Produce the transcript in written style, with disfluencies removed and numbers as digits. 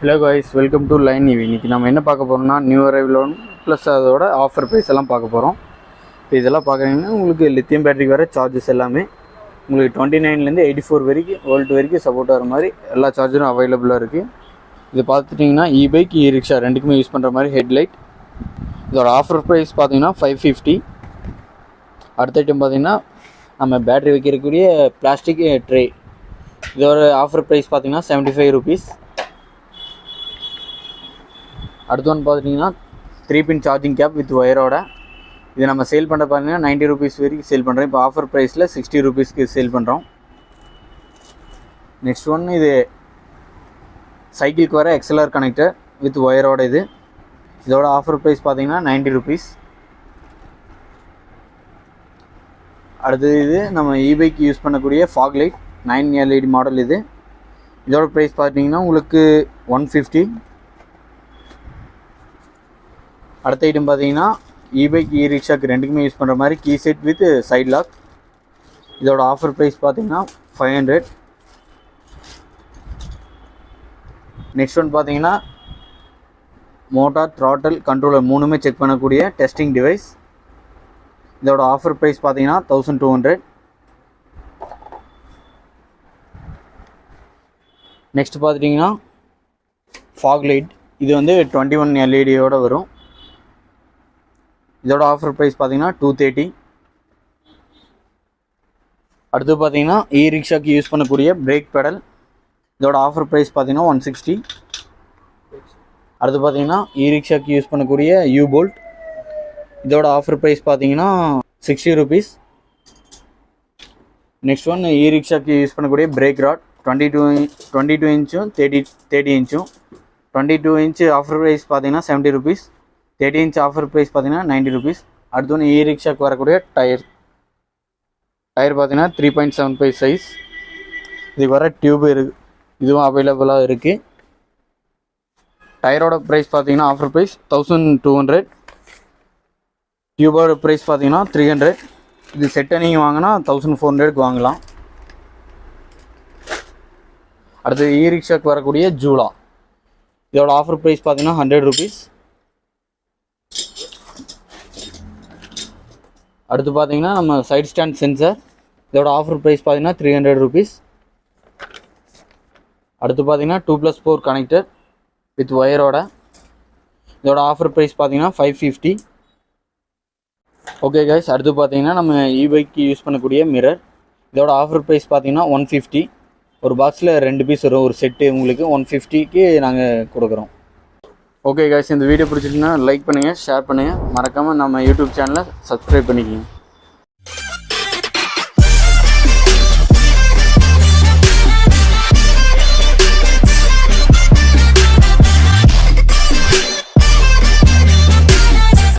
Hello guys, welcome to line EV. இன்றைக்கி நம்ம என்ன பார்க்க போகிறோம்னா நியூ அரைவல் லோன் ப்ளஸ் அதோட ஆஃபர் ப்ரைஸ் எல்லாம் பார்க்க போகிறோம். இப்போ இதெல்லாம் பார்க்குறீங்கன்னா உங்களுக்கு லித்தியம் பேட்டரிக்கு வர சார்ஜஸ் எல்லாமே உங்களுக்கு 29லேருந்து 84 வரைக்கும் வோல்ட் வரைக்கும் சப்போர்ட் ஆகிற மாதிரி எல்லா சார்ஜரும் அவைலபிளாக இருக்குது. இது பார்த்துட்டிங்கன்னா இபைக் ரிக்ஷா ரெண்டுக்குமே யூஸ் பண்ணுற மாதிரி ஹெட்லைட். இதோட ஆஃபர் ப்ரைஸ் பார்த்தீங்கன்னா 550. அடுத்த ஐட்டம் பார்த்திங்கன்னா நம்ம பேட்ரி வைக்கிறக்கூடிய பிளாஸ்டிக் ட்ரே. இதோட ஆஃபர் ப்ரைஸ் பார்த்தீங்கன்னா 75 rupees. அடுத்து ஒன்று பார்த்துட்டிங்கன்னா 3-pin சார்ஜிங் கேப் வித் ஒயரோட. இது நம்ம சேல் பண்ணுற பார்த்தீங்கன்னா 90 rupees வரைக்கும் சேல் பண்ணுறோம். இப்போ ஆஃபர் ப்ரைஸில் 60 rupeesக்கு சேல் பண்ணுறோம். நெக்ஸ்ட் ஒன்று இது சைக்கிளுக்கு வர XLR கனெக்டர் வித் ஒயரோட. இதோட ஆஃபர் ப்ரைஸ் பார்த்தீங்கன்னா 90 rupees. அடுத்தது இது நம்ம இபைக் யூஸ் பண்ணக்கூடிய ஃபாக் லைட் 9 LED மாடல். இதோட ப்ரைஸ் பார்த்தீங்கன்னா உங்களுக்கு 150. அடுத்த ஐட்டம் பார்த்தீங்கன்னா இபைக் ரிக்ஷாக்கு ரெண்டுக்குமே யூஸ் பண்ணுற மாதிரி key set with side lock. இதோட ஆஃபர் ப்ரைஸ் பார்த்தீங்கன்னா 500. நெக்ஸ்ட் ஒன் பார்த்தீங்கன்னா மோட்டார், த்ராட்டல், கண்ட்ரோலர் மூணுமே செக் பண்ணக்கூடிய டெஸ்டிங் டிவைஸ். இதோட ஆஃபர் ப்ரைஸ் பார்த்தீங்கன்னா 1200. நெக்ஸ்ட் பார்த்துட்டிங்கன்னா ஃபாக் லைட். இது வந்து 21 LEDயோடு வரும். இதோட ஆஃபர் ப்ரைஸ் பார்த்தீங்கன்னா 230. அடுத்து பார்த்தீங்கன்னா ரிக்ஷாக்கு யூஸ் பண்ணக்கூடிய பிரேக் பெடல். இதோட ஆஃபர் ப்ரைஸ் பார்த்தீங்கன்னா 160. அடுத்து பார்த்தீங்கன்னா ரிக்ஷாக்கு யூஸ் பண்ணக்கூடிய போல்ட். இதோட ஆஃபர் ப்ரைஸ் பார்த்தீங்கன்னா 60 rupees. நெக்ஸ்ட் ஒன் ரிக்ஷாக்கு யூஸ் பண்ணக்கூடிய பிரேக் ராட் 22 இன்ச்சும் 30 இன்ச்சும். 22 இன்ச்சு ஆஃபர் ப்ரைஸ் பார்த்தீங்கன்னா 70 rupees. 30 இன்ச் ஆஃபர் ப்ரைஸ் பார்த்தீங்கன்னா 90 rupees. அடுத்து ஒன்று ரிக்ஷாக்கு வரக்கூடிய டயர் பார்த்தீங்கன்னா 3.75 சைஸ். இதுக்கு வர டியூப் இதுவும் அவைலபிளாக இருக்குது. டயரோட ப்ரைஸ் பார்த்தீங்கன்னா ஆஃபர் ப்ரைஸ் 1200. டியூபோட ப்ரைஸ் பார்த்தீங்கன்னா 300. இது செட்டை நீங்கள் வாங்கினா 1400க்கு வாங்கலாம். அடுத்து ரிக்ஷாக்கு வரக்கூடிய ஜூலா. இதோட ஆஃபர் ப்ரைஸ் பார்த்தீங்கன்னா 100 rupees. அடுத்து பார்த்தீங்கன்னா நம்ம சைட் ஸ்டாண்ட் சென்சர். இதோட ஆஃபர் ப்ரைஸ் பார்த்தீங்கன்னா 300 rupees. அடுத்து பார்த்தீங்கன்னா 2+4 கனெக்டர் வித் ஒயரோட. இதோட ஆஃபர் ப்ரைஸ் பார்த்தீங்கன்னா 550. ஓகே கைஸ், அடுத்து பார்த்தீங்கன்னா நம்ம இபைக்கு யூஸ் பண்ணக்கூடிய மிரர். இதோட ஆஃபர் ப்ரைஸ் பார்த்தீங்கன்னா 150. ஒரு பாக்ஸில் 2 பீஸ் வரும். ஒரு செட்டு உங்களுக்கு 150க்கு நாங்கள் கொடுக்குறோம். ஓகே கைஸ், இந்த வீடியோ பிடிச்சிருந்தீங்கன்னா லைக் பண்ணுங்கள், ஷேர் பண்ணுங்கள், மறக்காமல் நம்ம யூடியூப் சேனலை சப்ஸ்கிரைப் பண்ணிக்கோங்க.